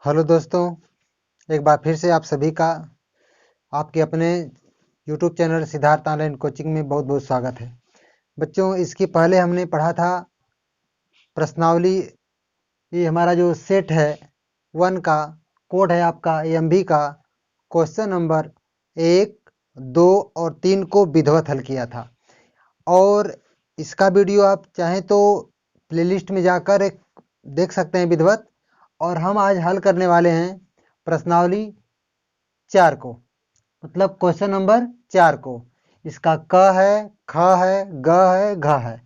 Hello दोस्तों, एक बार फिर से आप सभी का आपके अपने YouTube channel Siddharth online coaching में बहुत बहुत स्वागत है। बच्चों, इसके पहले हमने पढ़ा था प्रश्नावली। ये हमारा जो सेट है 1 का कोड है आपका AMB का। क्वेश्चन नंबर 1, 2 और 3 को विधिवत हल किया था और इसका वीडियो आप चाहें तो प्लेलिस्ट में जाकर एक देख सकते हैं विधिवत। और हम आज हल करने वाले हैं प्रश्नावली 4 को, मतलब क्वेश्चन नंबर 4 को। इसका क है, ख है, ग है, घ है।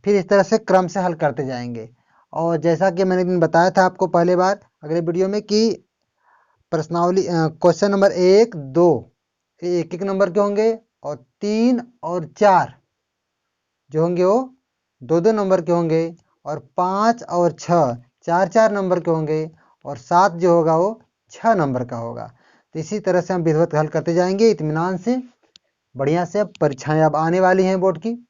फिर इस तरह से क्रम से हल करते जाएंगे। और जैसा कि मैंने एक दिन बताया था आपको पहले बार अगले वीडियो में कि प्रश्नावली क्वेश्चन नंबर 1, 2 एक एक नंबर के होंगे और 3 और 4 जो होंगे वो 2-2 नंबर के होंगे और 5 और 6 4-4 नंबर के होंगे और 7 जो होगा वो 6 नंबर का होगा। तो इसी तरह से हम विधिवत हल करते जाएंगे इत्मीनान से, बढ़िया से। अब परीक्षाएं अब आने वाली हैं बोर्ड की,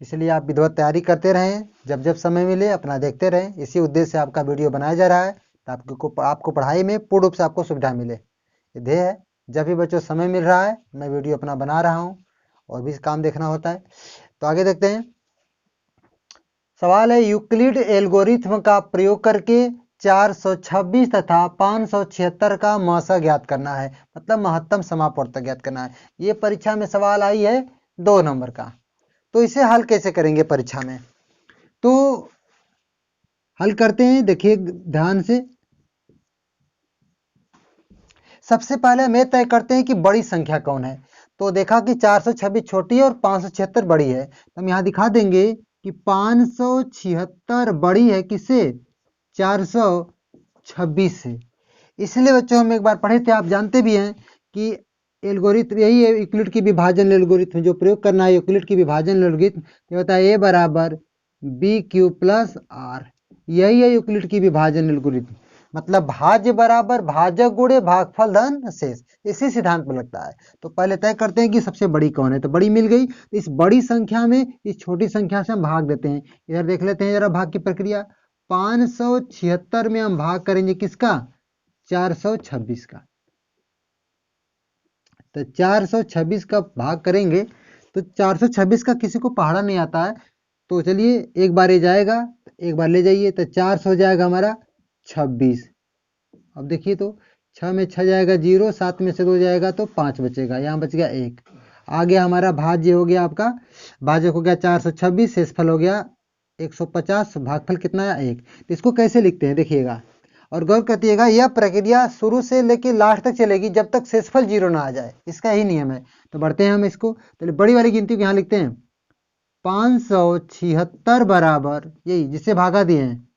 इसलिए आप विधिवत तैयारी करते रहें, जब जब समय मिले अपना देखते रहें। इसी उद्देश्य से आपका वीडियो बनाया जा रहा है ताकि आपको पढ़ाई में पूर्ण रूप से आपको सुविधा मिले। ये ध्येय है। जब भी बच्चों समय मिल रहा है मैं वीडियो अपना बना रहा हूँ और भी काम देखना होता है। तो आगे देखते हैं। सवाल है, यूक्लिड एल्गोरिथ्म का प्रयोग करके 426 तथा 576 का मसा ज्ञात करना है, मतलब महत्तम समापवर्तक ज्ञात करना है। ये परीक्षा में सवाल आई है 2 नंबर का। तो इसे हल कैसे करेंगे परीक्षा में, तो हल करते हैं। देखिए ध्यान से, सबसे पहले हम तय करते हैं कि बड़ी संख्या कौन है। तो देखा कि 426 छोटी है और 576 बड़ी है। तो हम यहाँ दिखा देंगे कि 576 बड़ी है किससे, 426 से। इसलिए बच्चों हम एक बार पढ़े थे, आप जानते भी हैं कि एल्गोरिथ्म यही है, यूक्लिड की विभाजन एल्गोरिथ्म जो प्रयोग करना है। यूक्लिड की विभाजन एल्गोरिथ्म ये होता है A बराबर BQ प्लस R। यही है यूक्लिड की विभाजन एल्गोरिथ्म, मतलब भाज्य बराबर भाजक गुणे भागफल धन शेष। इसी सिद्धांत में लगता है। तो पहले तय करते हैं कि सबसे बड़ी कौन है। तो बड़ी मिल गई, तो इस बड़ी संख्या में इस छोटी संख्या से हम भाग देते हैं। इधर देख लेते हैं जरा भाग की प्रक्रिया। 576 में हम भाग करेंगे किसका, 426 का। तो 426 का भाग करेंगे तो 426 का किसी को पहाड़ा नहीं आता है। तो चलिए एक बार ये जाएगा, एक बार ले जाइए, तो 400 हो जाएगा हमारा 26। अब देखिए तो 6 में 6 जाएगा 0, 7 में से 2 जाएगा तो 5 बचेगा, यहाँ बच गया 1। आ गया हमारा भाज्य हो गया आपका, भाजक हो गया 426, शेषफल हो गया 150, भागफल कितना है 1। तो इसको कैसे लिखते हैं देखिएगा और गौर करिएगा। यह प्रक्रिया शुरू से लेकर लास्ट तक चलेगी जब तक शेषफल 0 ना आ जाए, इसका ही नियम है। तो बढ़ते हैं हम इसको, तो बड़ी वाली गिनती को यहाँ लिखते हैं। 576 बराबर यही जिससे भागा दिए हैं,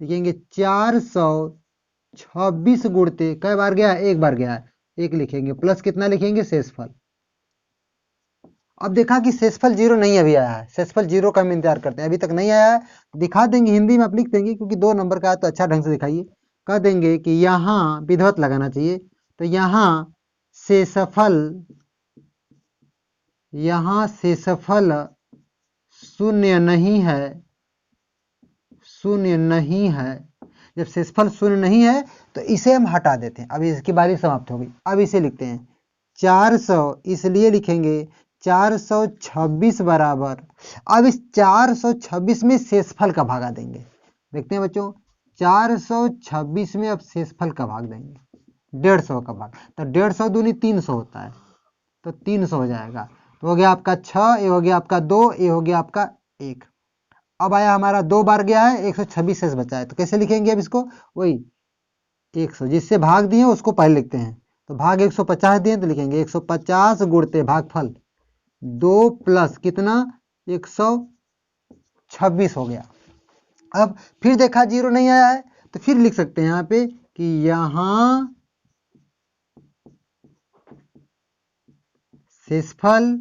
लिखेंगे 426 गुणते कई बार गया, एक बार गया है, एक लिखेंगे, प्लस कितना लिखेंगे, शेषफल। अब देखा कि शेषफल 0 नहीं अभी आया है, शेषफल 0 का हम इंतजार करते हैं, अभी तक नहीं आया है। दिखा देंगे हिंदी में, आप लिख देंगे क्योंकि 2 नंबर का है तो अच्छा ढंग से दिखाइए। कह देंगे कि यहाँ विधिवत लगाना चाहिए, तो यहाँ शेषफल शून्य नहीं है, शून्य नहीं है। जब शेषफल शून्य नहीं है तो इसे हम हटा देते हैं। अब इसकी बारी समाप्त हो गई। अब इसे लिखते हैं 400, इसलिए लिखेंगे 426 बराबर, अब इस 426 में शेषफल का भागा देंगे। देखते हैं बच्चों, 426 में अब शेषफल का भाग देंगे, 150 का भाग। तो 150 दूनी 300 होता है, तो 300 हो जाएगा। तो हो गया आपका 6, ये हो गया आपका 2, ये हो गया आपका 1। अब आया हमारा 2 बार गया है, 126 शेष बचा है। तो कैसे लिखेंगे अब इसको, वही 100 जिससे भाग दिए उसको पहले लिखते हैं। तो भाग 150 दिए तो लिखेंगे 150 गुणते भागफल 2 प्लस कितना, 126 हो गया। अब फिर देखा 0 नहीं आया है तो फिर लिख सकते हैं यहाँ पे कि यहाँ शेषफल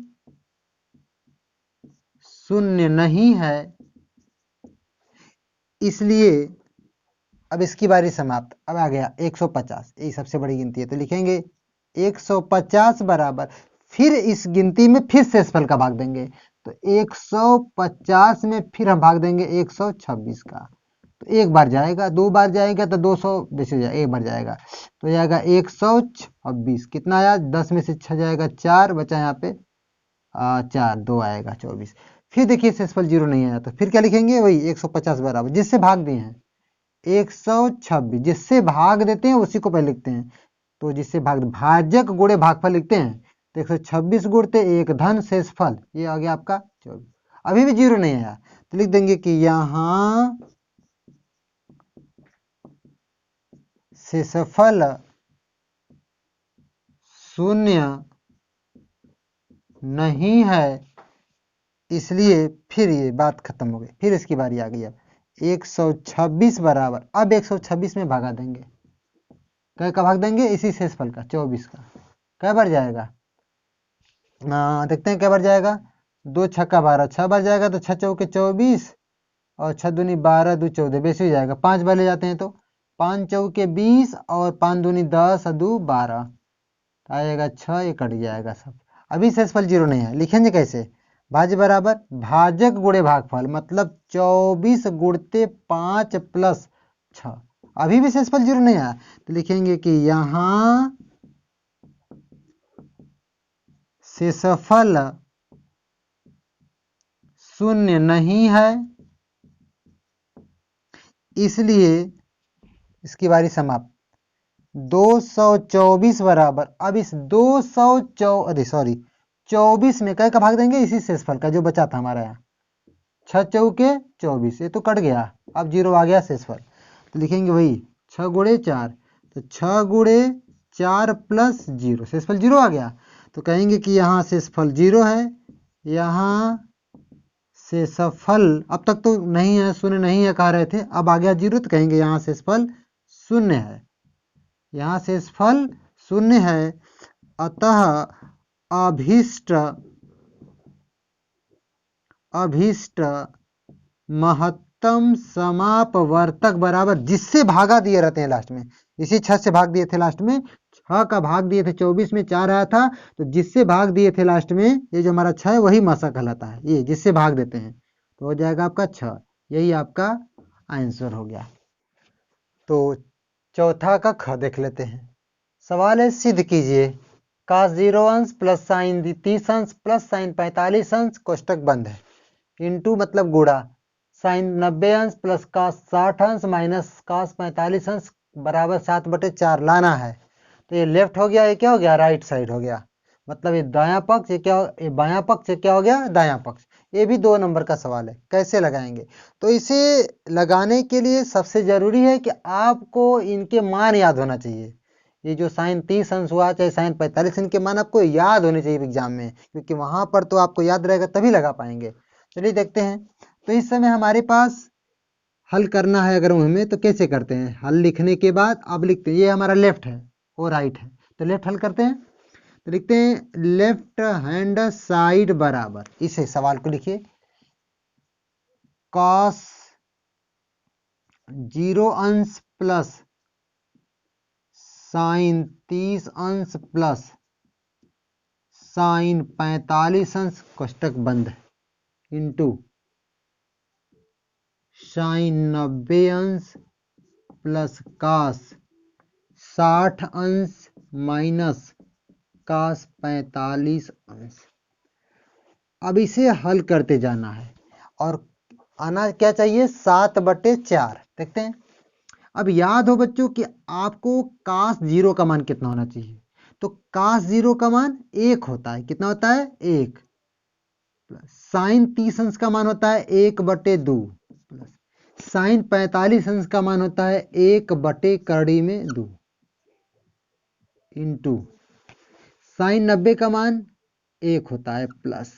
शून्य नहीं है, इसलिए अब इसकी बारी समाप्त। अब आ गया 150, यही सबसे बड़ी गिनती है। तो लिखेंगे 150 बराबर, फिर इस गिनती में फिर शेषफल का भाग देंगे। तो 150 में फिर हम भाग देंगे 126 का। तो एक बार जाएगा, 2 बार जाएगा तो 200 बेच हो जाएगा, एक बार जाएगा तो जाएगा 126। कितना आया, 10 में से 6 जाएगा 4, बचा यहाँ पे 4, 2 आएगा 24। फिर देखिए शेषफल 0 नहीं आया तो फिर क्या लिखेंगे, वही 150 बराबर जिससे भाग दिए हैं 126, जिससे भाग देते हैं उसी को पहले लिखते हैं। तो जिससे भाजक गुणे भागफल लिखते हैं तो 126 गुणते 1 धन शेषफल, ये आ गया आपका 24। अभी भी 0 नहीं आया तो लिख देंगे कि यहां शेषफल शून्य नहीं है, इसलिए फिर ये बात खत्म हो गई। फिर इसकी बारी आ गई, अब 126 बराबर, अब 126 में भागा देंगे, कै का भाग देंगे, इसी शेषफल का 24 का। कै बार जाएगा, देखते हैं कै बार जाएगा, 2 छक्का 12, 6 बार जाएगा तो 6 चौके 24 और 6 दूनी 12, 2 14, बेसी हो जाएगा। 5 बार ले जाते हैं तो 5 चौके 20 और 5 दूनी 10 और 2 12, आएगा 6, ये कट जाएगा सब। अभी शेषफल 0 नहीं है, लिखेंगे कैसे, भाज्य बराबर भाजक गुणे भागफल, मतलब 24 गुणते 5 प्लस 6। अभी भी शेषफल 0 नहीं आया तो लिखेंगे कि यहां शेषफल शून्य नहीं है, इसलिए इसकी बारी समाप्त। 224 बराबर, अब इस 24 में कै का भाग देंगे, इसी शेषफल का जो बचा था हमारा यहाँ, 6 चौके 24, ये तो कट गया, अब 0 आ गया शेषफल तो लिखेंगे वही 6 गुणे 4, तो 6 गुणे 4 प्लस 0, शेषफल 0 आ गया तो कहेंगे कि यहाँ शेषफल 0 है, यहाँ शेषफल, अब तक तो नहीं है, शून्य नहीं है कह रहे थे, अब आ गया 0 तो कहेंगे यहाँ शेषफल शून्य है, यहाँ शेषफल शून्य है। अतः अभीष्ट महत्तम समापवर्तक बराबर, जिससे भागा दिए रहते हैं लास्ट में, इसी 6 से भाग दिए थे लास्ट में, 6 का भाग दिए थे 24 में, 4 आया था तो जिससे भाग दिए थे लास्ट में, ये जो हमारा 6 है वही मासा कहलाता है, ये जिससे भाग देते हैं तो हो जाएगा आपका 6, यही आपका आंसर हो गया। तो चौथा का ख देख लेते हैं। सवाल है, सिद्ध कीजिए cos 0 अंश प्लस साइन 30 अंश प्लस साइन 45 अंश कोष्टक बंद है, इंटू मतलब गुणा साइन 90 अंश प्लस cos 60 अंश माइनस cos 45 अंश बराबर 7/4 लाना है। तो ये लेफ्ट हो गया, ये क्या हो गया, राइट साइड हो गया, मतलब ये दायां पक्ष, ये क्या, ये बायां पक्ष, ये क्या हो गया, दायां पक्ष। ये भी 2 नंबर का सवाल है, कैसे लगाएंगे, तो इसे लगाने के लिए सबसे जरूरी है कि आपको इनके मान याद होना चाहिए। ये जो साइन 30 अंश हुआ चाहे साइन 45, इनके मान आपको याद होने चाहिए एग्जाम में, क्योंकि वहां पर तो आपको याद रहेगा तभी लगा पाएंगे। चलिए देखते हैं। तो इस समय हमारे पास हल करना है अगर हमें, तो कैसे करते हैं, हल लिखने के बाद अब लिखते हैं, ये हमारा लेफ्ट है और राइट है, तो लेफ्ट हल करते हैं, तो लिखते हैं लेफ्ट हैंड साइड बराबर, इसे सवाल को लिखिए cos 0 अंश प्लस साइन 30 अंश प्लस साइन 45 अंश कोष्टक बंद इंटू साइन 90 अंश प्लस cos 60 अंश माइनस cos 45 अंश। अब इसे हल करते जाना है और आना क्या चाहिए, 7/4। देखते हैं। अब याद हो बच्चों कि आपको cos 0 का मान कितना होना चाहिए, तो cos 0 का मान 1 होता है, कितना होता है, 1, प्लस साइन 30 अंश का मान होता है 1/2, प्लस साइन 45 अंश का मान होता है 1/2 इंटू साइन 90 का मान 1 होता है, प्लस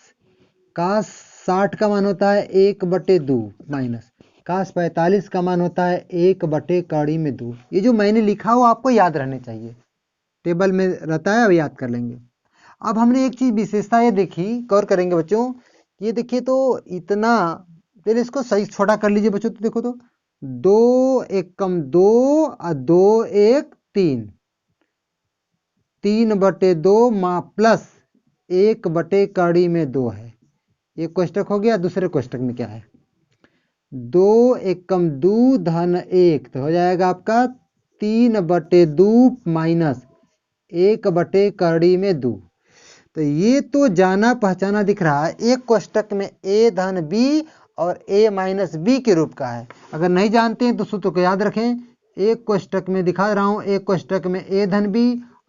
cos 60 का मान होता है 1/2 माइनस cos 45 का मान होता है 1/2। ये जो मैंने लिखा हो आपको याद रहने चाहिए, टेबल में रहता है, अब याद कर लेंगे। अब हमने एक चीज विशेषता ये देखी, गौर करेंगे बच्चों, ये देखिए तो इतना, पहले इसको सही छोटा कर लीजिए बच्चों, तो देखो तो 2 एकम 2 और 2 1 3, 3/2 प्लस 1/2 है, ये कोष्टक हो गया। दूसरे कोष्टक में क्या है, 2 एकम 2 धन 1, तो हो जाएगा आपका 3/2 माइनस 1/2 में 2। तो ये तो जाना पहचाना दिख रहा है, एक कोष्टक में a धन b और a माइनस b के रूप का है। अगर नहीं जानते हैं तो सूत्र को याद रखें, एक कोष्टक में दिखा रहा हूं, एक कोष्टक में a धन b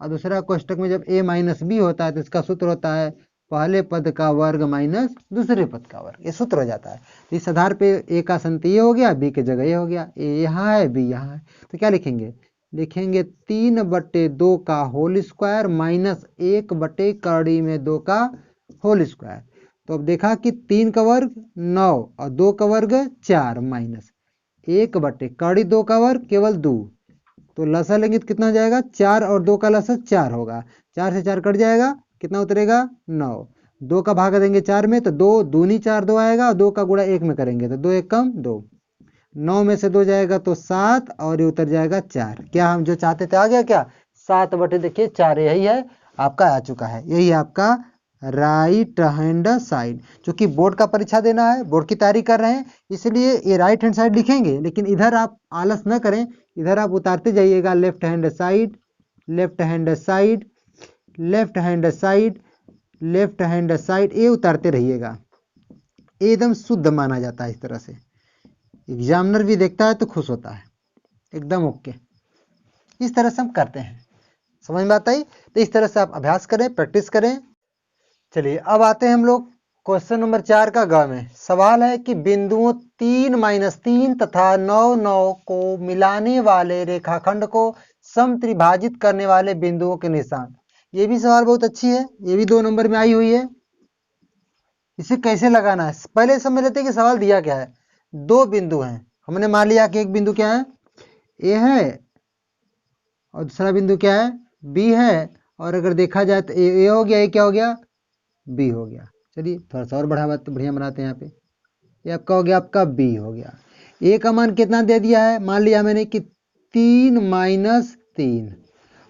और दूसरा कोष्टक में जब a माइनस b होता है तो इसका सूत्र होता है पहले पद का वर्ग माइनस दूसरे पद का वर्ग, ये सूत्र हो जाता है। तो इस आधार पे a का संत ये हो गया, b की जगह ये हो गया, a यहाँ है b यहाँ है, तो क्या लिखेंगे, लिखेंगे 3/2 का होल स्क्वायर माइनस 1/2 में 2 का होल स्क्वायर। तो अब देखा कि 3 का वर्ग 9 और 2 का वर्ग 4 माइनस 1/2 2 का वर्ग केवल 2, तो लसा लेंगे तो कितना हो जाएगा, 4 और 2 का लसा 4 होगा, 4 से 4 कट जाएगा, कितना उतरेगा 9। 2 का भागा देंगे 4 में तो 2 दूनी 4 2 आएगा और 2 का गुणा 1 में करेंगे तो 2 1 कम 2, 9 में से 2 जाएगा तो 7 और ये उतर जाएगा 4। क्या हम जो चाहते थे आ गया क्या, 7/, देखिए 4, यही है आपका आ चुका है, यही है आपका राइट हैंड साइड। क्योंकि बोर्ड का परीक्षा देना है, बोर्ड की तैयारी कर रहे हैं, इसलिए ये राइट हैंड साइड लिखेंगे, लेकिन इधर आप आलस न करें, इधर आप उतारते जाइएगा left hand side, left hand side, left hand side, left hand side, ये उतारते रहिएगा, एकदम शुद्ध माना जाता है। इस तरह से एग्जामिनर भी देखता है तो खुश होता है, एकदम ओके। इस तरह से हम करते हैं, समझ में आता है। तो इस तरह से आप अभ्यास करें, प्रैक्टिस करें। चलिए अब आते हैं हम लोग क्वेश्चन नंबर 4 का ग में। सवाल है कि बिंदुओं 3-3 तथा 9-9 को मिलाने वाले रेखाखंड को समत्रिभाजित करने वाले बिंदुओं के निशान। ये भी सवाल बहुत अच्छी है, ये भी 2 नंबर में आई हुई है। इसे कैसे लगाना है, पहले समझ लेते हैं कि सवाल दिया क्या है। 2 बिंदु हैं, हमने मान लिया कि एक बिंदु क्या है, ए है और दूसरा बिंदु क्या है, बी है। और अगर देखा जाए तो ए हो गया, ए क्या हो गया, बी हो गया। चलिए थोड़ा सा और बढ़िया बनाते हैं। यहाँ पे ये आपका हो गया, आपका बी हो गया। ए का मान कितना दे दिया है, मान लिया मैंने कि 3-3,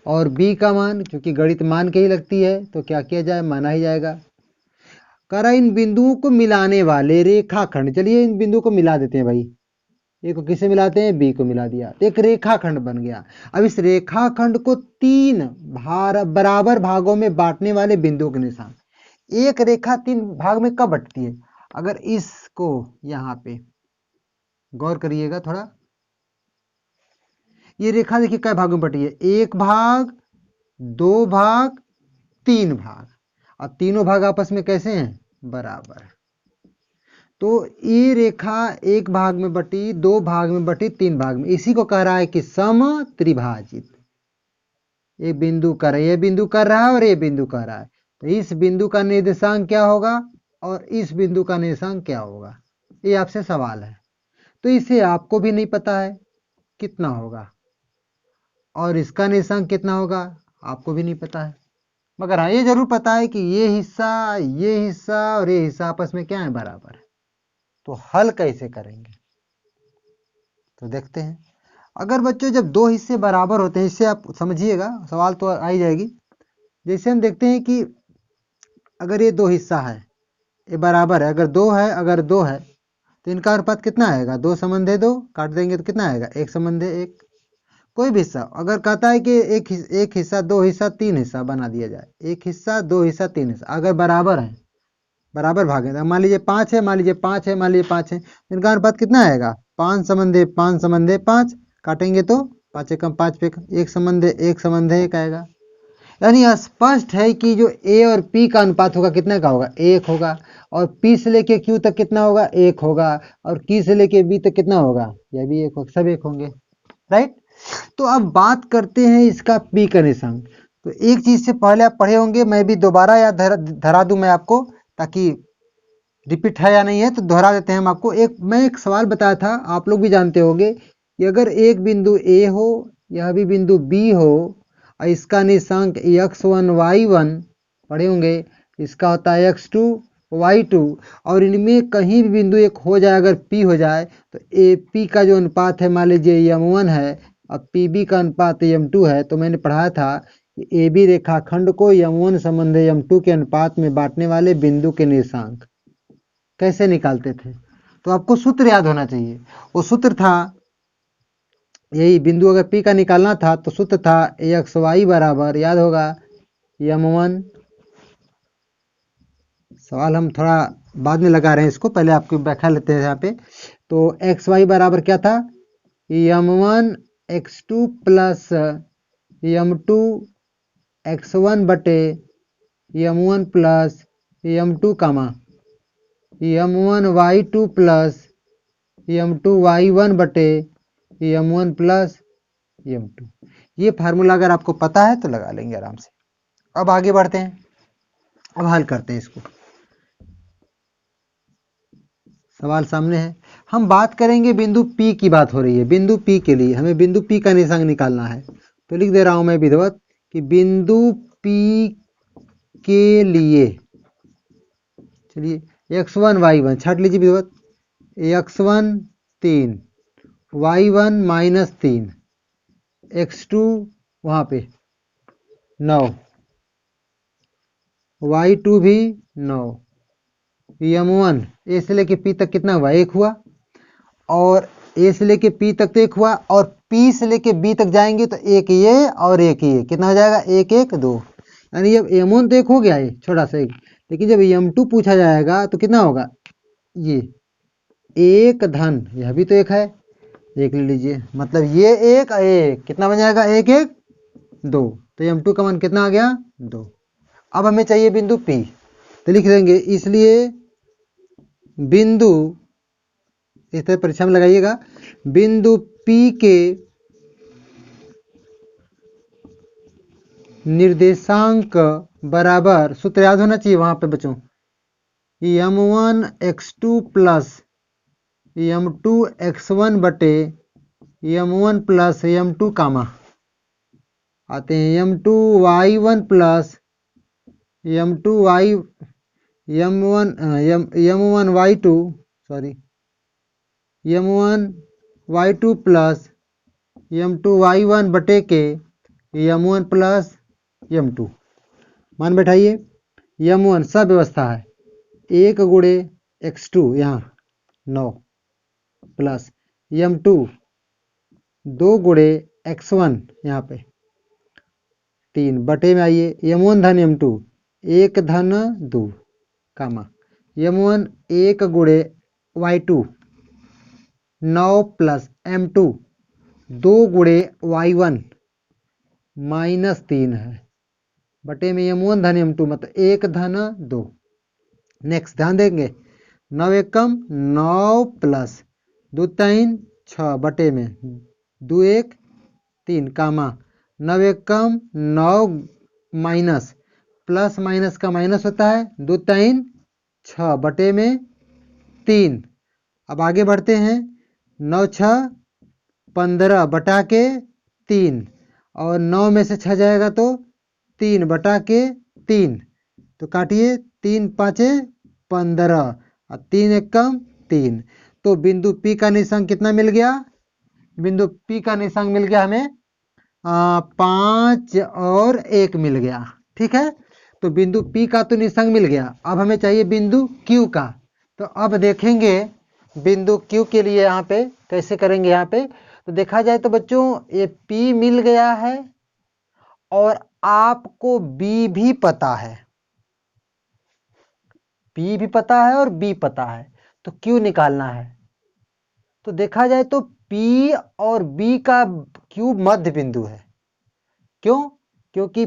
और बी का मान, क्योंकि गणित मान के ही लगती है तो क्या किया जाए, माना ही जाएगा। करा इन बिंदुओं को मिलाने वाले रेखाखंड, चलिए इन बिंदुओं को मिला देते हैं भाई। ए को किसे मिलाते हैं, बी को मिला दिया, तो एक रेखाखंड बन गया। अब इस रेखाखंड को 3 बराबर भागों में बांटने वाले बिंदुओं के निशान। एक रेखा 3 भाग में कब बटती है, अगर इसको यहाँ पे गौर करिएगा थोड़ा, ये रेखा देखिए कई भागों में बटी है, 1 भाग, 2 भाग, 3 भाग, और तीनों भाग आपस में कैसे हैं, बराबर। तो ये रेखा 1 भाग में बटी, 2 भाग में बटी, 3 भाग में, इसी को कह रहा है कि समत्रिभाजित। ये बिंदु कर रहा है, ये बिंदु कर रहा है और ये बिंदु कर रहा है, तो इस बिंदु का निर्देशांक क्या होगा और इस बिंदु का निर्देशांक क्या होगा, ये आपसे सवाल है। तो इसे आपको भी नहीं पता है कितना होगा, और इसका निर्देशांक कितना होगा आपको भी नहीं पता है, मगर हाँ ये जरूर पता है कि ये हिस्सा और ये हिस्सा आपस में क्या है, बराबर है। तो हल कैसे करेंगे, तो देखते हैं। अगर बच्चों जब 2 हिस्से बराबर होते हैं, इससे आप समझिएगा, सवाल तो आ ही जाएगी। जैसे हम देखते हैं कि अगर ये 2 हिस्सा है, ये बराबर है, अगर 2 है, अगर 2 है तो इनका अनुपात कितना आएगा, 2 संबंधे 2, काट देंगे तो कितना आएगा, 1 संबंधे 1। कोई भी हिस्सा अगर कहता है कि एक हिस्सा, 2 हिस्सा, 3 हिस्सा बना दिया जाए, 1 हिस्सा, 2 हिस्सा, 3 हिस्सा, अगर बराबर है, बराबर भाग है, मान लीजिए 5 है, मान लीजिए 5 है, मान लीजिए 5 है, इनका अनुपात कितना आएगा, 5 संबंधे 5 संबंधे 5, काटेंगे तो 5 एकम 5 पे 1 संबंधे 1 आएगा। यानी स्पष्ट है कि जो ए और पी का अनुपात होगा कितना का होगा, 1 होगा, और पी से लेके क्यू तक कितना होगा, 1 होगा, और की से लेके बी तक कितना होगा, यह भी 1 होगा, सब 1 होंगे, राइट। तो अब बात करते हैं इसका पी का निर्देशांक। तो एक चीज से पहले आप पढ़े होंगे, मैं भी दोबारा याद धरा दूं मैं आपको, ताकि रिपीट है या नहीं है तो दोहरा देते हैं हम आपको। मैं एक सवाल बताया था, आप लोग भी जानते होंगे कि अगर एक बिंदु ए हो, यह भी बिंदु बी हो, और इसका निर्देशांक x1 y1 पढ़े होंगे, इसका होता है x2 y2, और इनमें कहीं भी बिंदु एक हो जाए, अगर p हो जाए, तो ए पी का जो अनुपात है मान लीजिए m1 है और पी बी का अनुपात m2 है, तो मैंने पढ़ा था कि ए बी रेखाखंड को m1 संबंध m2 के अनुपात में बांटने वाले बिंदु के निर्देशांक कैसे निकालते थे। तो आपको सूत्र याद होना चाहिए। वो सूत्र था यही, बिंदु अगर P का निकालना था तो सूत्र था एक्स वाई बराबर, याद होगा, m1। सवाल हम थोड़ा बाद में लगा रहे हैं इसको, पहले आपकी व्याख्या लेते हैं यहाँ पे। तो एक्स वाई बराबर क्या था, m1 x2 plus m2 x1 बटे m1 प्लस m2 कामा m1 y2 plus m2 y1 बटे m1 प्लस m2। ये फार्मूला अगर आपको पता है तो लगा लेंगे आराम से। अब आगे बढ़ते हैं, अब हल करते हैं इसको। सवाल सामने है, हम बात करेंगे बिंदु P की बात हो रही है। बिंदु P के लिए हमें बिंदु P का निशांक निकालना है। तो लिख दे रहा हूं मैं विधिवत कि बिंदु P के लिए, चलिए x1 y1 छाट लीजिए विधिवत, x1 3, y1 -3, x2 वहां पे 9, y2 भी 9, m1 ए से लेके P तक कितना हुआ, 1 हुआ, और ए से लेके P तक तो 1 हुआ, और P से लेके B तक जाएंगे तो एक ये और एक ये, कितना हो जाएगा, 1 1 2। यानी जब m1 तो 1 हो गया है छोटा सा एक, लेकिन जब m2 पूछा जाएगा तो कितना होगा, ये 1 धन यह भी तो 1 है, 1 ले लीजिए, मतलब ये 1 1 कितना बन जाएगा, 1 1 2। तो m2 का मान कितना आ गया, 2। अब हमें चाहिए बिंदु P, तो लिख देंगे, इसलिए बिंदु, इस तरह परीक्षा में लगाइएगा, बिंदु P के निर्देशांक बराबर, सूत्र याद होना चाहिए वहां पे बच्चों, m1 x2 plus m2 x1 बटे m1 प्लस m2 कामा, आते हैं m2 y1 plus m2 y m1 y2 sorry m1 y2 plus m2 y1 बटे के m1 प्लस m2। मान बैठाइए, m1 सब व्यवस्था है, 1 गुणे x2 यहाँ 9 प्लस m2 2 गुणे x1 यहाँ पे 3 बटे में आइए m1 धन m2 1 धन 2 कामा m1 1 गुणे y2 9 प्लस m2 2 गुणे y1 -3 है, बटे में m1 धन m2 मतलब 1 धन 2। नेक्स्ट ध्यान देंगे, 9 एकम 9 प्लस 2 3 6 बटे में 2 1 3 कामा 9 एकम 9 माइनस, प्लस माइनस का माइनस होता है, 2 3 6 बटे में 3। अब आगे बढ़ते हैं, 9 6 15 बटा के 3, और 9 में से 6 जाएगा तो 3 बटा के 3, तो काटिए 3 5 15 और 3 एकम 3। तो बिंदु P का निशांक कितना मिल गया, बिंदु P का निशांक मिल गया हमें 5 और 1 मिल गया, ठीक है। तो बिंदु P का तो निशांक मिल गया, अब हमें चाहिए बिंदु Q का। तो अब देखेंगे बिंदु Q के लिए यहाँ पे कैसे करेंगे। यहाँ पे तो देखा जाए तो बच्चों ये P मिल गया है और आपको B भी पता है, P भी पता है और B पता है, तो Q निकालना है। तो देखा जाए तो P और B का Q मध्य बिंदु है। क्यों, क्योंकि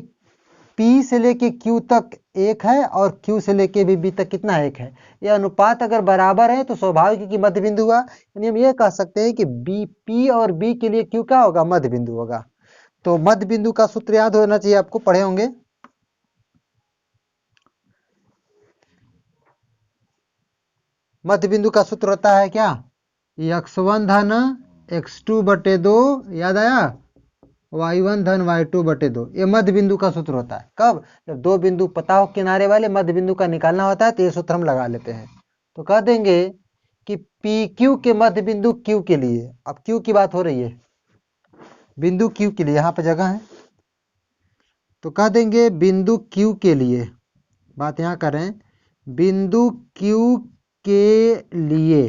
P से लेके Q तक 1 है और Q से लेके भी B तक कितना 1 है। यह अनुपात अगर बराबर है तो स्वाभाविक है कि मध्य बिंदु हुआ। यानी हम ये कह सकते हैं कि P और B के लिए Q क्या होगा, मध्य बिंदु होगा। तो मध्य बिंदु का सूत्र याद होना चाहिए, आपको पढ़े होंगे। मध्य बिंदु का सूत्र होता है क्या, x1 धन x2 बटे 2, याद आया, y1 धन y2 बटे 2। ये मध्य बिंदु का सूत्र होता है। कब, जब दो बिंदु पता हो किनारे वाले, मध्य बिंदु का निकालना होता है, तो ये सूत्र हम लगा लेते हैं। तो कह देंगे कि PQ के मध्य बिंदु Q के लिए, अब Q की बात हो रही है, बिंदु Q के लिए यहाँ पे जगह है, तो कह देंगे बिंदु Q के लिए, बात यहाँ करें, बिंदु Q के लिए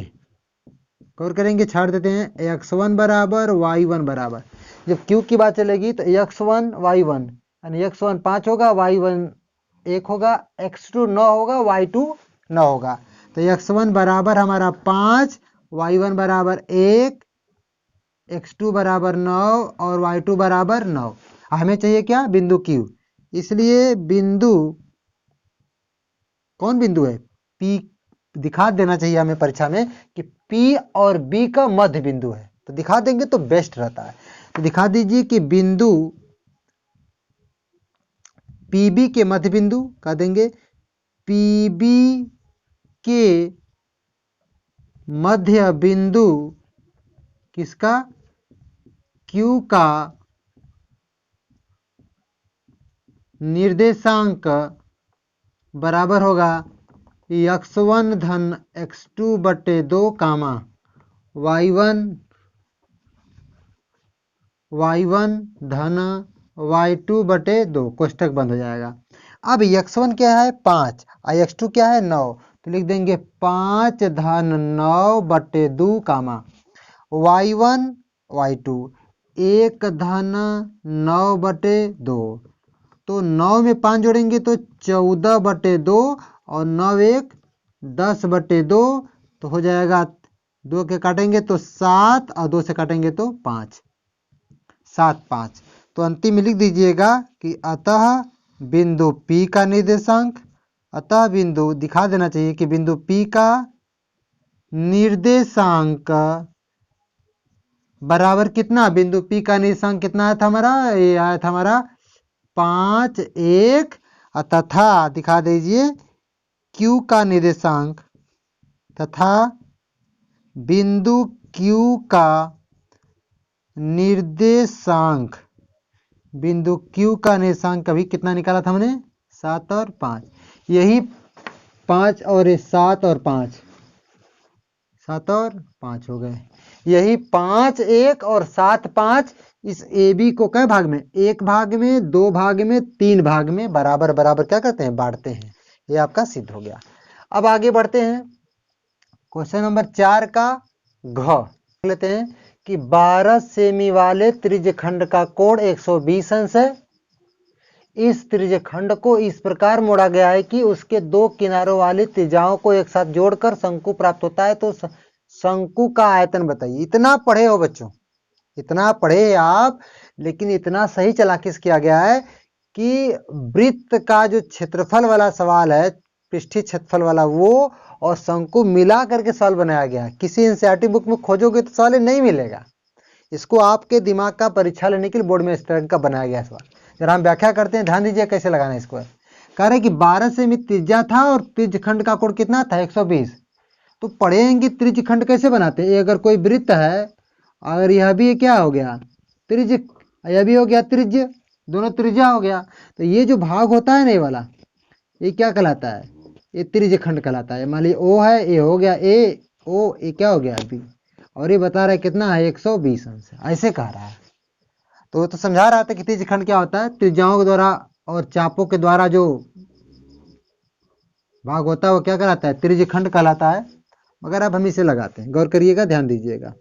गौर करेंगे, छाड़ देते हैं। x1 बराबर y1 बराबर, जब q की बात चलेगी तो x1 y1 यानी x1 5 होगा, y1 1 होगा, x2 9 होगा, y2 9 होगा। तो x1 बराबर हमारा 5, y1 बराबर 1, x2 बराबर 9 और y2 बराबर 9। हमें चाहिए क्या? बिंदु Q। इसलिए बिंदु, कौन बिंदु है? P दिखा देना चाहिए हमें परीक्षा में कि P और B का मध्य बिंदु है, तो दिखा देंगे तो बेस्ट रहता है। तो दिखा दीजिए कि बिंदु PB के मध्य बिंदु कह देंगे, PB के मध्य बिंदु किसका? Q का निर्देशांक बराबर होगा x1 धन x2 बटे 2 कामा y1 धन y2 बटे 2, कोष्टक बंद हो जाएगा। अब x1 क्या है? 5 और x2 क्या है? 9, तो लिख देंगे 5 धन 9 बटे 2 कामा y1 y2 1 धन 9 बटे 2, तो 9 में 5 जोड़ेंगे तो 14 बटे 2 और 9 1 10 बटे 2, तो हो जाएगा 2 के काटेंगे तो 7 और 2 से काटेंगे तो 5, 7 5। तो अंतिम में लिख दीजिएगा कि अतः बिंदु P का निर्देशांक, अतः बिंदु दिखा देना चाहिए कि बिंदु P का निर्देशांक बराबर कितना? बिंदु P का निर्देशांक कितना आया था हमारा? ये आया था हमारा 5 1, तथा दिखा दीजिए Q का निर्देशांक तथा बिंदु Q का निर्देशांक, बिंदु Q का निर्देशांक कभी कितना निकाला था हमने? 7 और 5। यही 5 और 7 और 5, 7 और 5 हो गए। यही 5 1 और 7 5 इस AB को कई भाग में? 1 भाग में, 2 भाग में, 3 भाग में बराबर बराबर क्या करते हैं? बांटते हैं। ये आपका सिद्ध हो गया। अब आगे बढ़ते हैं। क्वेश्चन नंबर 4 का घ लेते हैं कि 12 सेमी वाले त्रिज्यखंड का कोण 120 अंश है। इस त्रिज्यखंड को इस प्रकार मोड़ा गया है कि उसके 2 किनारों वाली त्रिज्याओं को एक साथ जोड़कर शंकु प्राप्त होता है। तो शंकु का आयतन बताइए। इतना पढ़े हो बच्चों, इतना पढ़े आप, लेकिन इतना सही चालाकी से किया गया है कि वृत्त का जो क्षेत्रफल वाला सवाल है, पृष्ठीय क्षेत्रफल वाला, वो और शंकु मिला करके सवाल बनाया गया है। किसी एनसीईआरटी बुक में खोजोगे तो सवाल नहीं मिलेगा। इसको आपके दिमाग का परीक्षा लेने के लिए बोर्ड में इस तरह का बनाया गया सवाल। जरा हम व्याख्या करते हैं, ध्यान दीजिए कैसे लगाना है इसको। कह रहे कि 12 सेमी त्रिज्या था और त्रिज्यखंड का कोण कितना था? 120। तो पढ़ेंगे त्रिज्यखंड कैसे बनाते हैं। अगर कोई वृत्त है, अगर यह भी क्या हो गया? त्रिज्य, यह भी हो गया त्रिज्य, दोनों त्रिज्या हो गया। तो ये जो भाग होता है ना, ये वाला, ये क्या कहलाता है? ये त्रिज्यखंड कहलाता है। मान लीजिए O है, ये हो गया A, O, ये क्या हो गया? B, और ये बता रहा है कितना है? 120 अंश, ऐसे कह रहा है। तो समझा रहा था कि त्रिज्यखंड क्या होता है? त्रिज्याओं के द्वारा और चापों के द्वारा जो भाग होता है वो क्या कहलाता है? त्रिज्यखंड कहलाता है। मगर अब हम इसे लगाते हैं, गौर करिएगा, ध्यान दीजिएगा,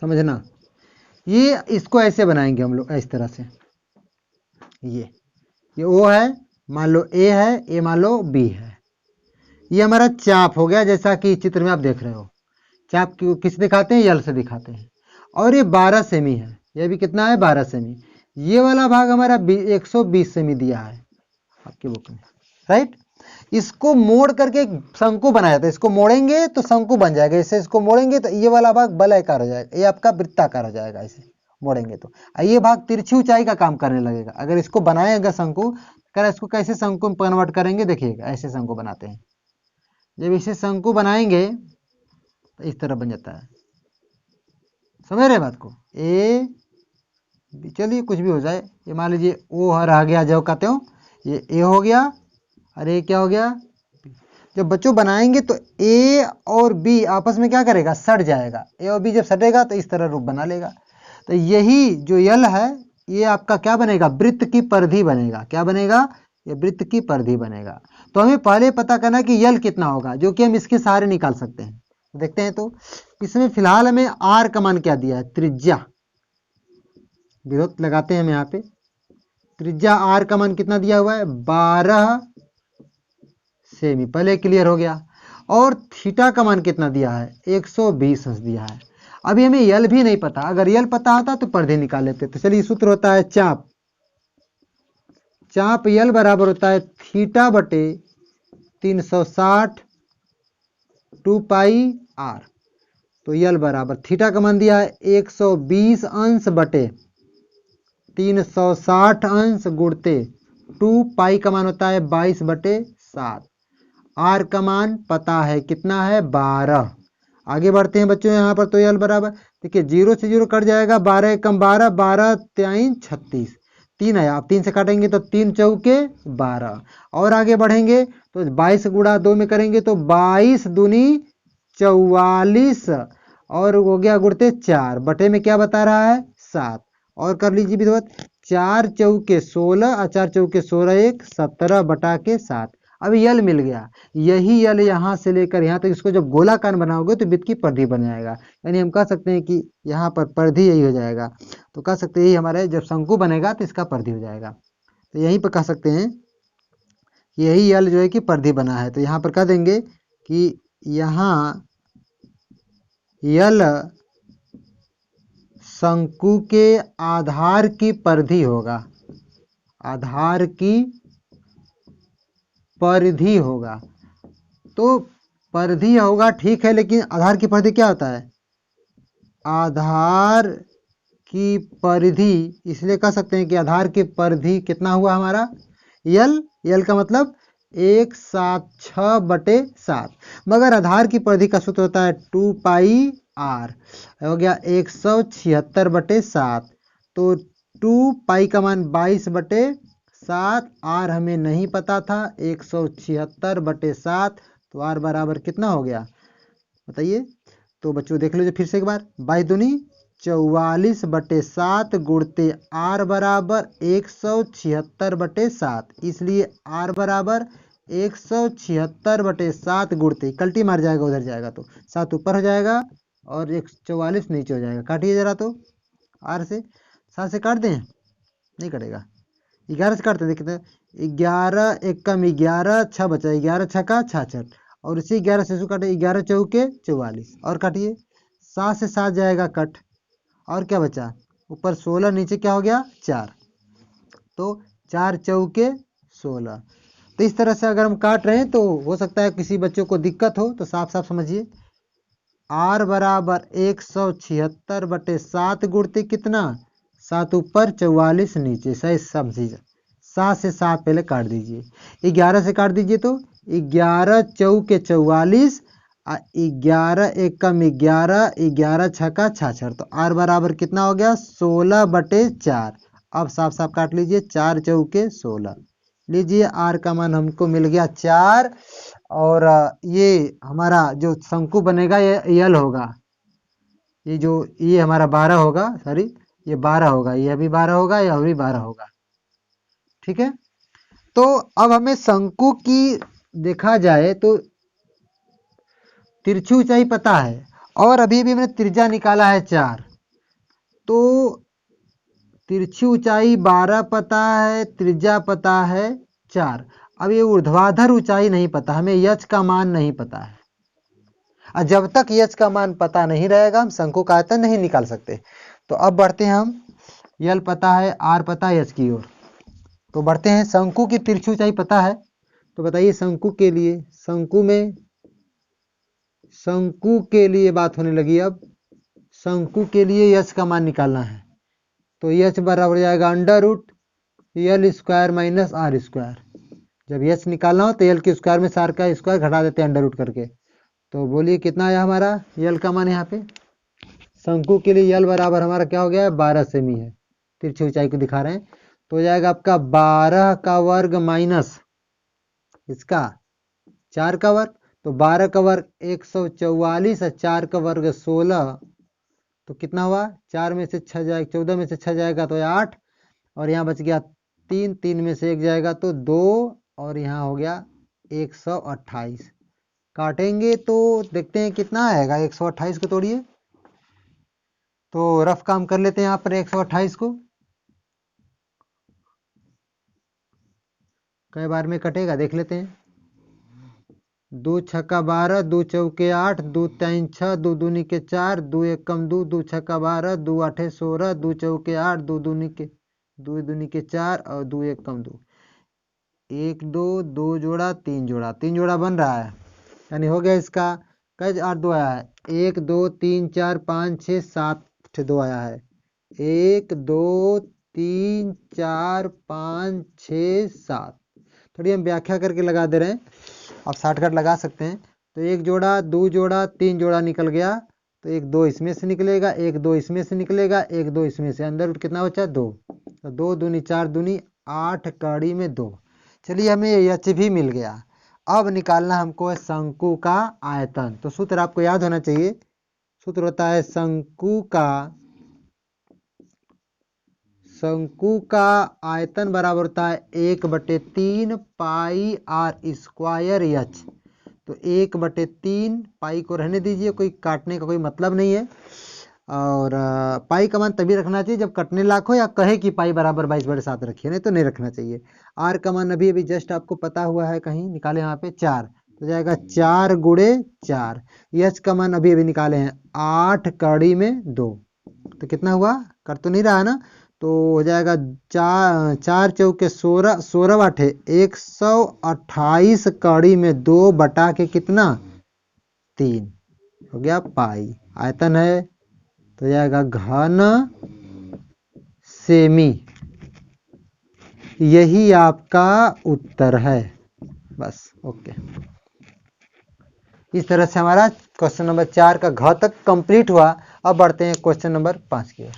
समझना। ये इसको ऐसे बनाएंगे हम लोग, इस तरह से। ये O है, मान लो A है, ये मान लो B है। ये हमारा चाप हो गया, जैसा कि चित्र में आप देख रहे हो। चाप किस दिखाते हैं? यल से दिखाते हैं। और ये 12 सेमी है, ये भी कितना है? 12 सेमी। ये वाला भाग हमारा 120 सेमी दिया है आपकी बुक में, राइट। इसको मोड़ करके शंकु बनाया जाता है। इसको मोड़ेंगे तो शंकु बन जाएगा। इसे इसको मोड़ेंगे तो ये वाला भाग वलयाकार हो जाएगा, ये आपका वृत्ताकार हो जाएगा। इसे मोड़ेंगे तो ये भाग तिरछी ऊंचाई का काम करने लगेगा। अगर इसको बनाएगा शंकु, कर इसको कैसे शंकु में कन्वर्ट करेंगे? देखिएगा, ऐसे शंकु बनाते हैं। जब इसे शंकु बनाएंगे तो इस तरह बन जाता है। समझ रहे बात को? ए, चलिए कुछ भी हो जाए। ये मान लीजिए O रह गया, जो कहते हो ये A हो गया, और ये क्या हो गया? जब बच्चों बनाएंगे तो A और B आपस में क्या करेगा? सट जाएगा। A और B जब सटेगा तो इस तरह रूप बना लेगा। तो यही जो यल है, ये आपका क्या बनेगा? वृत्त की परिधि बनेगा। क्या बनेगा? ये वृत्त की परिधि बनेगा। तो हमें पहले पता करना कि यल कितना होगा, जो कि हम इसके सहारे निकाल सकते हैं। देखते हैं। तो इसमें फिलहाल हमें आर का मान क्या दिया है, त्रिज्या विरोध लगाते हैं हम यहाँ पे। त्रिज्या आर का मान कितना दिया हुआ है, 12 सेमी, पहले क्लियर हो गया। और थीटा का मान कितना दिया है, 120 अंश दिया है। अभी हमें यल भी नहीं पता, अगर यल पता होता तो परिधि निकाल लेते। तो चलिए सूत्र होता है चाप, चाप यल बराबर होता है थीटा बटे 360 2 पाई आर। तो यल बराबर थीटा का मान दिया है 120 अंश बटे 360 अंश गुणते 2 पाई का मान होता है 22 बटे 7। आर का मान पता है कितना है, 12। आगे बढ़ते हैं बच्चों, यहाँ पर तो यल बराबर, देखिए 0 से 0 कट जाएगा, 12 कम 12, 12 3 36, 3 है, आप 3 से काटेंगे तो 3 चौके 12। और आगे बढ़ेंगे तो 22 गुणा 2 में करेंगे तो 22 दूनी 44, और हो गया गुणते 4, बटे में क्या बता रहा है 7। और कर लीजिए विधिवत, 4 चौके 16 और 4 चौके 16, 1 17 बटा के 7। अब यल मिल गया, यही यल यहाँ से लेकर यहाँ तक इसको जब गोलाकार बनाओगे तो वृत्त की परिधि बन जाएगा। यानी हम कह सकते हैं कि यहाँ पर परिधि यही हो जाएगा। तो कह सकते हैं यही हमारे जब शंकु बनेगा तो इसका परिधि हो जाएगा। तो यहीं पर कह सकते हैं यही यल जो है कि परिधि बना है। तो यहाँ पर कह देंगे कि यहाँ यल शंकु के आधार की परिधि होगा, आधार की परिधि होगा। तो परिधि होगा ठीक है, लेकिन आधार की परिधि क्या होता है, आधार की परिधि, इसलिए कह सकते हैं कि आधार की परिधि कितना हुआ हमारा, यल, यल का मतलब 176 बटे 7। मगर आधार की परिधि का सूत्र होता है 2 पाई आर, हो गया 176 बटे 7। तो 2 पाई का मान 22 बटे 7, आर हमें नहीं पता था 176 बटे 7। तो आर बराबर कितना हो गया बताइए। तो बच्चों देख लीजिए फिर से एक बार, 22 दूनी 44 बटे 7 गुणते आर बराबर 176 बटे 7। इसलिए आर बराबर 176 बटे 7 गुणते, कल्टी मार जाएगा उधर जाएगा तो 7 ऊपर हो जाएगा और 144 नीचे हो जाएगा। काटिए जरा, तो आर से 7 से काट दें, नहीं कटेगा, 11 से काटते हैं, देखते 11 एक कम 11, 6 बचा, 11 छक्का 66, और इसी 11 से काटे 11 चौके 44, और काटिए 7 से 7 जाएगा कट, और क्या बचा ऊपर 16, नीचे क्या हो गया 4, तो 4 चौके 16। तो इस तरह से अगर हम काट रहे हैं तो हो सकता है किसी बच्चों को दिक्कत हो, तो साफ साफ समझिए आर बराबर 176 बटे 7 गुणते कितना, 7 ऊपर 44 नीचे, सही समझिए। 7 से 7 पहले काट दीजिए, 11 से काट दीजिए तो 11 चौके 44, 11 एक कम 11, 11 छक्का 66। तो आर बराबर कितना हो गया 16 बटे 4। अब साफ साफ काट लीजिए, 4 चौके 16, लीजिए आर का मान हमको मिल गया 4। और ये हमारा जो शंकु बनेगा ये यल होगा, ये जो ये हमारा 12 होगा, सॉरी ये 12 होगा, ये अभी 12 होगा, ये अभी 12 होगा, ठीक है। तो अब हमें शंकु की देखा जाए तो तिरछी ऊंचाई पता है, और अभी भी हमने त्रिज्या निकाला है 4। तो तिरछी ऊंचाई 12 पता है, त्रिज्या पता है 4। अब ये ऊर्ध्वाधर ऊंचाई नहीं पता, हमें यच का मान नहीं पता है, और जब तक यच का मान पता नहीं रहेगा हम शंकु का आयतन नहीं निकाल सकते। तो अब बढ़ते हैं हम, यल पता है, आर पता है यच की ओर, तो बढ़ते हैं। शंकु की तिरछी ऊंचाई पता है, तो बताइए शंकु के लिए, शंकु के लिए बात होने लगी। अब शंकु के लिए यच का मान निकालना है, तो यच बराबर हो जाएगा under root L square minus R square. जब यच निकालना हो तो यल के स्क्वायर में सार का स्क्वायर घटा देते हैं अंडर रूट करके। तो बोलिए कितना आया हमारा यल का मान यहाँ पे। शंकु के लिए यल बराबर हमारा क्या हो गया है 12 सेमी है, तिरछी ऊंचाई को दिखा रहे हैं, तो हो जाएगा आपका 12 का वर्ग माइनस इसका 4 का वर्ग, तो 12 का वर्ग 144 और 4 का वर्ग 16, तो कितना हुआ 4 में से 6 जाएगा, 14 में से 6 जाएगा तो 8, और यहाँ बच गया 3 में से 1 जाएगा तो 2, और यहाँ हो गया 128। काटेंगे तो देखते हैं कितना आएगा। 128 को तोड़िए, तो रफ काम कर लेते हैं यहाँ पर 128 को। कई बार में कटेगा देख लेते हैं। 2 छक्का 12, 2 चौके 8, 2 तीन 6, 2 दूनी के 4, 2 एक कम 2, 2 छक्का 12, 2 आठे 16, 2 चौके 8, 2 दूनी के 4 और 2 एक कम 2। 1 2 2 जोड़ा 3 जोड़ा, 3 जोड़ा बन रहा है, यानी हो गया इसका। कई 8 2 आया है, 1 2 3 4 5 6 7 2 आया है। 1 2 3 4 5 6 7। थोड़ी हम व्याख्या करके लगा दे रहे हैं, आप शॉर्टकट लगा सकते हैं। तो 1 जोड़ा 2 जोड़ा 3 जोड़ा निकल गया, तो 1 2 इसमें से निकलेगा, 1 2 इसमें से निकलेगा, 1 2 इसमें से, अंदर कितना बचा 2। तो 2 दूनी 4 दूनी 8 कड़ी में 2। चलिए हमें एच भी मिल गया। अब निकालना हमको है शंकु का आयतन। तो सूत्र आपको याद होना चाहिए। सूत्र होता है शंकु का आयतन बराबर होता है 1/3 पाई आर स्क्वायर एच। तो 1/3 पाई को रहने दीजिए, कोई काटने का कोई मतलब नहीं है। और पाई का मान तभी रखना चाहिए जब कटने लायक हो या कहे कि पाई बराबर 22/7 रखिए, नहीं तो नहीं रखना चाहिए। आर का मान अभी अभी जस्ट आपको पता हुआ है, कहीं निकाले यहाँ पे 4, तो जाएगा 4 गुणे 4। एच का मान अभी अभी निकाले हैं 8 कड़ी में 2, तो कितना हुआ, कर तो नहीं रहा है ना, तो हो जाएगा 4 चौके 16, 16 आठे 128 कड़ी में 2 बटा के कितना 3 हो गया पाई। आयतन है तो जाएगा घन सेमी। यही आपका उत्तर है। बस ओके। इस तरह से हमारा क्वेश्चन नंबर 4 का घ तक कंप्लीट हुआ। अब बढ़ते हैं क्वेश्चन नंबर 5 की ओर।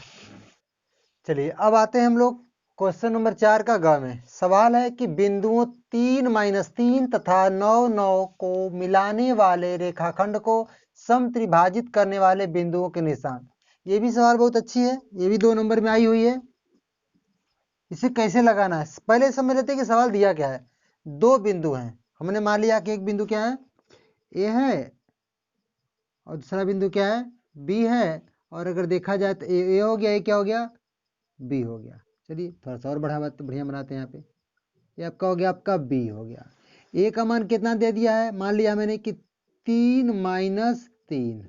चलिए अब आते हैं हम लोग क्वेश्चन नंबर 4 का ग में। सवाल है कि बिंदुओं 3-3 तथा 9-9 को मिलाने वाले रेखाखंड को समत्रिभाजित करने वाले बिंदुओं के निशान। ये भी सवाल बहुत अच्छी है, ये भी 2 नंबर में आई हुई है। इसे कैसे लगाना है, पहले समझ लेते हैं कि सवाल दिया क्या है। 2 बिंदु हैं, हमने मान लिया कि एक बिंदु क्या है ए है और दूसरा बिंदु क्या है बी है। और अगर देखा जाए तो ए हो गया, ए क्या हो गया बी हो गया। चलिए थोड़ा सा और बढ़िया बनाते हैं। यहाँ पे ये आपका हो गया, आपका बी हो गया। ए का मान कितना दे दिया है, मान लिया मैंने कि 3-3,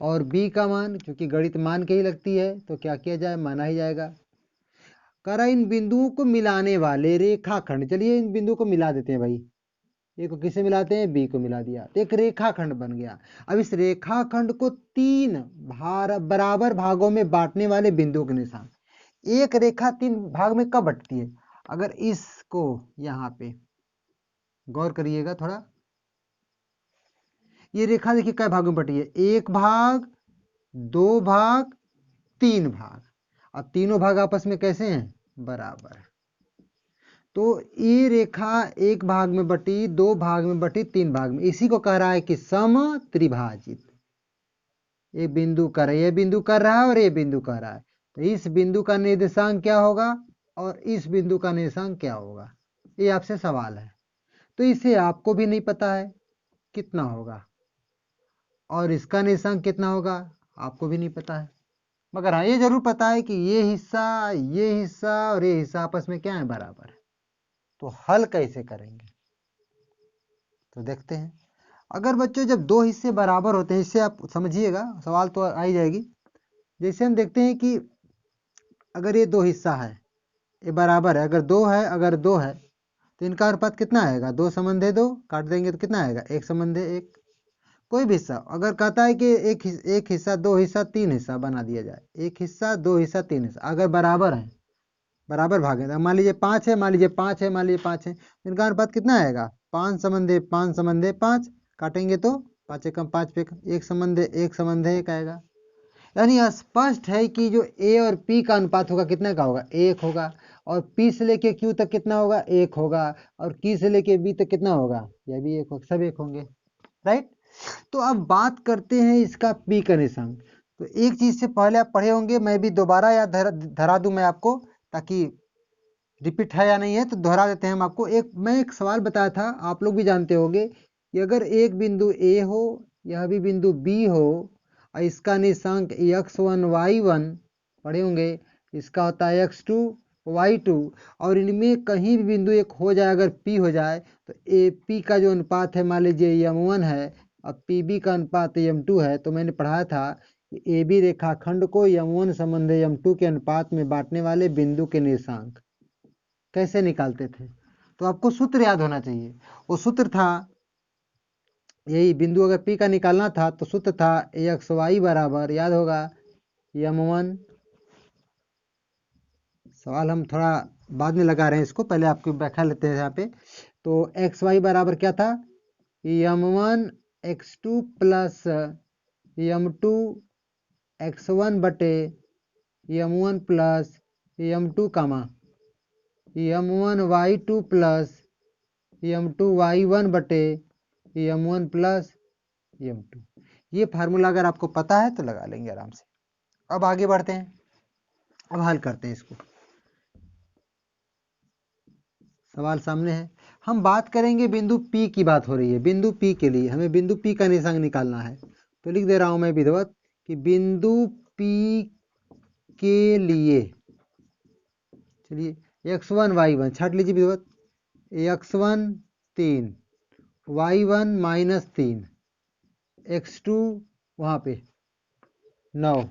और बी का मान चूंकि गणित मान के ही लगती है तो क्या किया जाए, माना ही जाएगा। करा इन बिंदुओं को मिलाने वाले रेखाखंड। चलिए इन बिंदुओं को मिला देते हैं भाई। ए को किसे मिलाते हैं, बी को मिला दिया, तो एक रेखाखंड बन गया। अब इस रेखाखंड को 3 बराबर भागों में बांटने वाले बिंदुओं के निशान। एक रेखा 3 भाग में कब बटती है, अगर इसको यहाँ पे गौर करिएगा थोड़ा। ये रेखा देखिए कई भागों में बटी है, 1 भाग 2 भाग 3 भाग। अब तीनों भाग आपस में कैसे हैं, बराबर। तो ये रेखा 1 भाग में बटी, 2 भाग में बटी, 3 भाग में, इसी को कह रहा है कि समत्रिभाजित। ये बिंदु कर रहा है, ये बिंदु कर रहा है और ये बिंदु कर रहा है, तो इस बिंदु का निर्देशांक क्या होगा और इस बिंदु का निर्देशांक क्या होगा, ये आपसे सवाल है। तो इसे आपको भी नहीं पता है कितना होगा, और इसका निर्देशांक कितना होगा आपको भी नहीं पता है। मगर हाँ ये जरूर पता है कि ये हिस्सा और ये हिस्सा आपस में क्या है, बराबर है। तो हल कैसे करेंगे, तो देखते हैं। अगर बच्चों जब 2 हिस्से बराबर होते हैं, इससे आप समझिएगा, सवाल तो आ ही जाएगी। जैसे हम देखते हैं कि अगर ये 2 हिस्सा है, ये बराबर है, अगर 2 है, अगर 2 है तो इनका अनुपात कितना आएगा, 2 संबंधे 2, काट देंगे तो कितना आएगा, 1 संबंधे 1। कोई भी हिस्सा अगर कहता है कि एक हिस्सा 2 हिस्सा 3 हिस्सा बना दिया जाए, 1 हिस्सा 2 हिस्सा 3 हिस्सा, अगर बराबर है, बराबर भाग है, मान लीजिए 5 है, मान लीजिए 5 है, मान लीजिए 5 है, इनका अनुपात कितना आएगा, 5 संबंधे 5, काटेंगे तो 5 एकम 5 पे 1 संबंधे 1 आएगा। यानी स्पष्ट है कि जो ए और पी का अनुपात होगा कितने का होगा, 1 होगा। और पी से लेके क्यू तक कितना होगा, 1 होगा। और की से लेके बी तक कितना होगा, यह भी 1 होगा, सब 1 होंगे, राइट। तो अब बात करते हैं इसका पी का निर्देशांक। तो एक चीज से पहले आप पढ़े होंगे, मैं भी दोबारा याद धरा दूं मैं आपको, ताकि रिपीट है या नहीं है तो दोहरा देते हैं हम आपको। मैं एक सवाल बताया था, आप लोग भी जानते होंगे कि अगर एक बिंदु ए हो, यह भी बिंदु बी हो और इसका निर्देशांक x1 y1 पढ़े होंगे, इसका होता है x2 y2 और इनमें कहीं भी बिंदु एक हो जाए, अगर p हो जाए तो AP का जो अनुपात है, मान लीजिए m1 है और PB का अनुपात m2 है, तो मैंने पढ़ा था कि AB रेखाखंड को m1 संबंध m2 के अनुपात में बांटने वाले बिंदु के निर्देशांक कैसे निकालते थे। तो आपको सूत्र याद होना चाहिए। वो सूत्र था यही, बिंदु अगर P का निकालना था तो सूत्र था AXY बराबर, याद होगा, m1। सवाल हम थोड़ा बाद में लगा रहे हैं, इसको पहले आपकी व्याख्या लेते हैं यहाँ पे। तो XY बराबर क्या था, m1 x2 plus m2 x1 बटे m1 प्लस m2 कामा m1 y2 plus m2 y1 बटे m1 प्लस m2। ये फार्मूला अगर आपको पता है तो लगा लेंगे आराम से। अब आगे बढ़ते हैं, अब हल करते हैं इसको। सवाल सामने है, हम बात करेंगे बिंदु P की बात हो रही है। बिंदु P के लिए हमें बिंदु P का निर्देशांक निकालना है, तो लिख दे रहा हूं मैं विधिवत कि बिंदु P के लिए, चलिए x1 y1 छाट लीजिए विधिवत, x1 3, y1 -3, x2 वहां पे 9,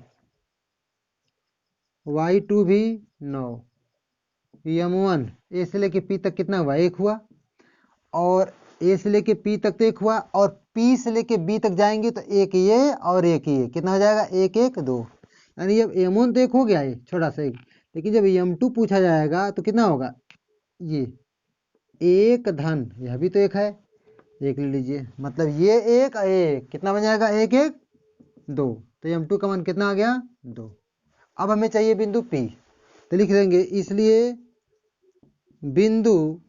y2 भी 9, m1 ए से लेके P तक कितना हुआ, 1 हुआ, और ए से लेके P तक तो 1 हुआ, और P से लेके B तक जाएंगे तो एक ये और एक ये, कितना हो जाएगा, 1 1 2। यानी जब m1 तो 1 हो गया है छोटा सा एक, लेकिन जब m2 पूछा जाएगा तो कितना होगा, ये 1 धन यह भी तो 1 है, 1 ले लीजिए, मतलब ये 1 1 कितना बन जाएगा, 1 1 2, तो m2 का मान कितना आ गया, 2। अब हमें चाहिए बिंदु P, तो लिख देंगे, इसलिए बिंदु,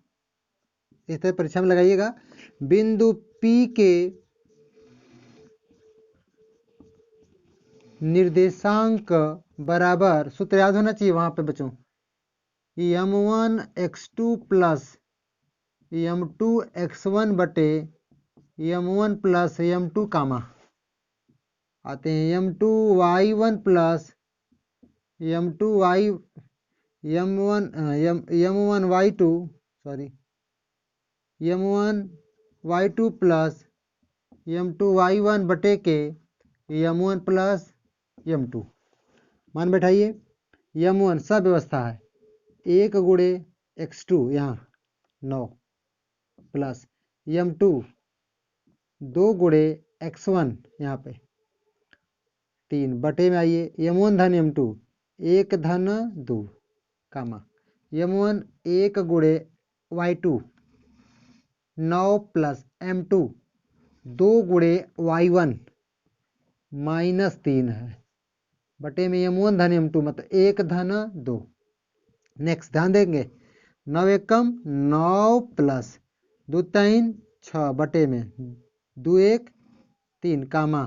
इस तरह परीक्षा में लगाइएगा, बिंदु P के निर्देशांक बराबर, सूत्र याद होना चाहिए वहां पे बच्चों, m1 x2 plus m2 x1 बटे m1 प्लस m2 कामा, आते हैं m2 y1 plus m2 y m1 y2 sorry m1 y2 plus m2 y1 बटे के m1 प्लस m2, मान बैठाइए, m1 सब व्यवस्था है, 1 गुणे x2 यहाँ 9 प्लस m2 2 गुणे x1 यहाँ पे 3 बटे में आइए m1 धन m2 1 धन 2 कामा m1 1 गुणे y2 9 प्लस m2 2 गुणे y1 -3 है, बटे में m1 धन m2 मतलब 1 धन 2। नेक्स्ट ध्यान देंगे, 9 एकम 9 प्लस 2 3 6 बटे में 2 1 3 कामा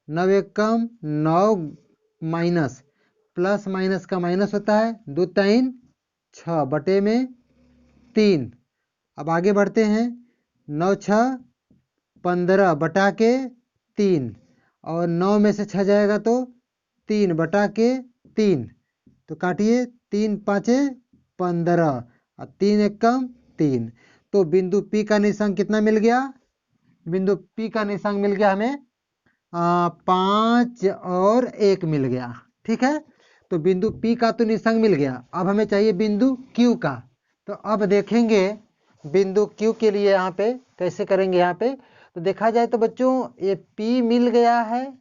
9 एकम 9 माइनस, प्लस माइनस का माइनस होता है, 2 3 6 बटे में 3। अब आगे बढ़ते हैं, 9 6 15 बटा के 3, और 9 में से 6 जाएगा तो 3 बटा के 3, तो काटिए 3 5 15 और 3 एकम 3। तो बिंदु P का निर्देशांक कितना मिल गया, बिंदु P का निर्देशांक मिल गया हमें 5 और 1 मिल गया, ठीक है। तो बिंदु P का तो निर्देशांक मिल गया, अब हमें चाहिए बिंदु Q का। तो अब देखेंगे बिंदु Q के लिए यहाँ पे कैसे करेंगे। यहाँ पे तो देखा जाए तो बच्चों ये P मिल गया है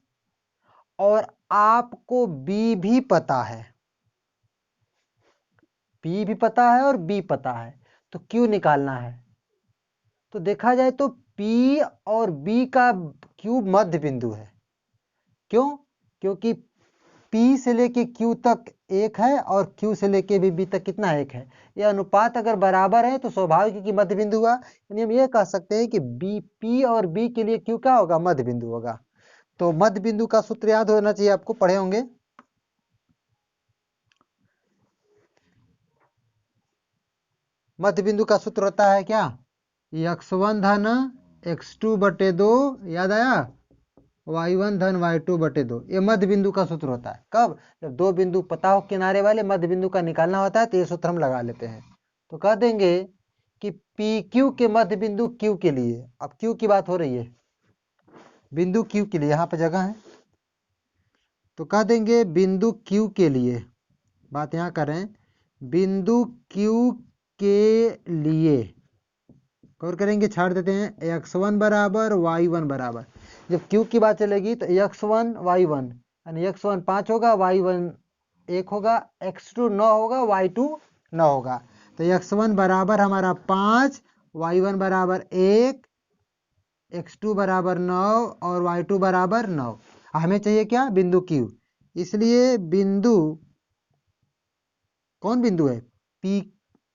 और आपको B भी पता है, P भी पता है और B पता है, तो Q निकालना है। तो देखा जाए तो P और B का Q मध्य बिंदु है, क्यों, क्योंकि P से लेके Q तक 1 है और Q से लेके भी B तक कितना 1 है। यह अनुपात अगर बराबर है तो स्वाभाविक है कि मध्य बिंदु हुआ, यानी हम ये कह सकते हैं कि P और B के लिए Q क्या होगा, मध्य बिंदु होगा। तो मध्य बिंदु का सूत्र याद होना चाहिए, आपको पढ़े होंगे, मध्य बिंदु का सूत्र होता है क्या, x1 धन x2/2, याद आया, y1 धन y2/2। ये मध्य बिंदु का सूत्र होता है। कब? जब दो बिंदु पता हो किनारे वाले, मध्य बिंदु का निकालना होता है, तो ये सूत्र हम लगा लेते हैं। तो कह देंगे कि PQ के मध्य बिंदु Q के लिए, अब Q की बात हो रही है, बिंदु Q के लिए यहाँ पे जगह है, तो कह देंगे बिंदु Q के लिए, बात यहाँ करें, बिंदु Q के लिए और करेंगे, छाड़ देते हैं, x1 बराबर y1 बराबर, जब Q की बात चलेगी तो x1 y1, यानी x1 5 होगा, y1 1 होगा, x2 9 होगा, y2 9 होगा। तो x1 बराबर हमारा 5, y1 बराबर 1, x2 बराबर 9 और y2 बराबर 9। हमें चाहिए क्या? बिंदु Q। इसलिए बिंदु, कौन बिंदु है? P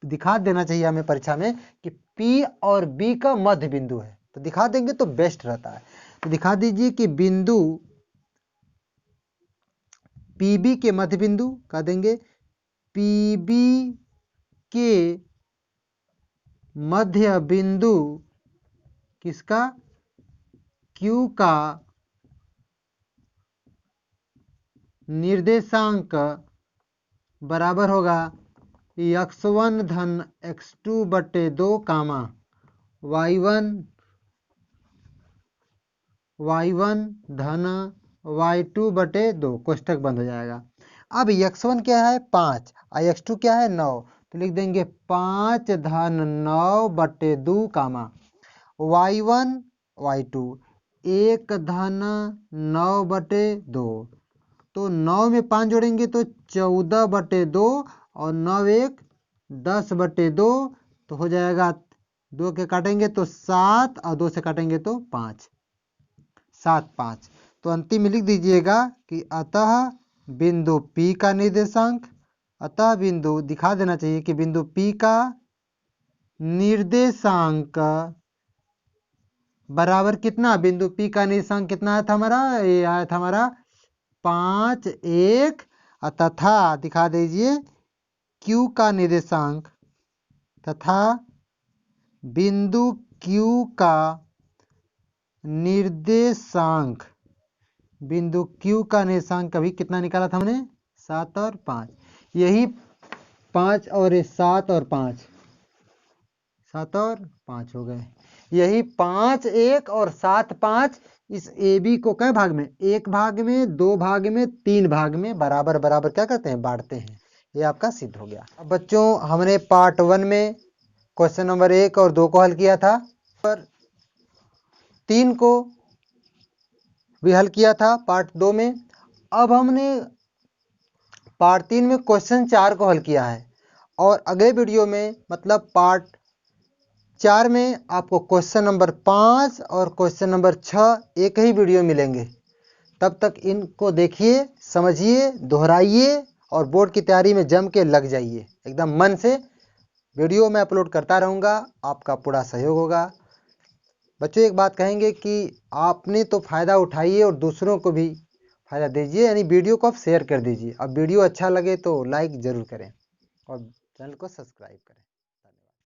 दिखा देना चाहिए हमें परीक्षा में कि P और B का मध्य बिंदु है, तो दिखा देंगे तो बेस्ट रहता है। तो दिखा दीजिए कि बिंदु PB के मध्य बिंदु, कह देंगे PB के मध्य बिंदु किसका? Q का निर्देशांक बराबर होगा x1 धन x2/2 कामा y1 धन y2/2, कोष्टक बंद हो जाएगा। अब x1 क्या है? 5 और x2 क्या है? 9, तो लिख देंगे 5 धन 9/2 कामा y1 y2 1 धन 9/2, तो 9 में 5 जोड़ेंगे तो 14/2 और 9 1 10/2, तो हो जाएगा, 2 के काटेंगे तो 7 और 2 से काटेंगे तो 5, 7 5। तो अंतिम में लिख दीजिएगा कि अतः बिंदु P का निर्देशांक, अतः बिंदु दिखा देना चाहिए कि बिंदु P का निर्देशांक बराबर कितना? बिंदु P का निर्देशांक कितना आया था हमारा? ये आया था हमारा 5 1, तथा दिखा दीजिए Q का निर्देशांक, तथा बिंदु Q का निर्देशांक, बिंदु Q का निर्देशांक कभी कितना निकाला था हमने? 7 और 5। यही 5 और 7 और 5, 7 और 5 हो गए। यही 5 1 और 7 5 इस AB को कई भाग में? 1 भाग में, 2 भाग में, 3 भाग में बराबर बराबर क्या करते हैं? बांटते हैं। ये आपका सिद्ध हो गया। अब बच्चों, हमने पार्ट 1 में क्वेश्चन नंबर 1 और 2 को हल किया था, पर 3 को भी हल किया था पार्ट 2 में। अब हमने पार्ट 3 में क्वेश्चन 4 को हल किया है, और अगले वीडियो में मतलब पार्ट 4 में आपको क्वेश्चन नंबर 5 और क्वेश्चन नंबर 6 एक ही वीडियो मिलेंगे। तब तक इनको देखिए, समझिए, दोहराइए और बोर्ड की तैयारी में जम के लग जाइए एकदम मन से। वीडियो मैं अपलोड करता रहूँगा, आपका पूरा सहयोग होगा। बच्चों, एक बात कहेंगे कि आपने तो फ़ायदा उठाइए और दूसरों को भी फ़ायदा दीजिए, यानी वीडियो को आप शेयर कर दीजिए। अब वीडियो अच्छा लगे तो लाइक ज़रूर करें और चैनल को सब्सक्राइब करें।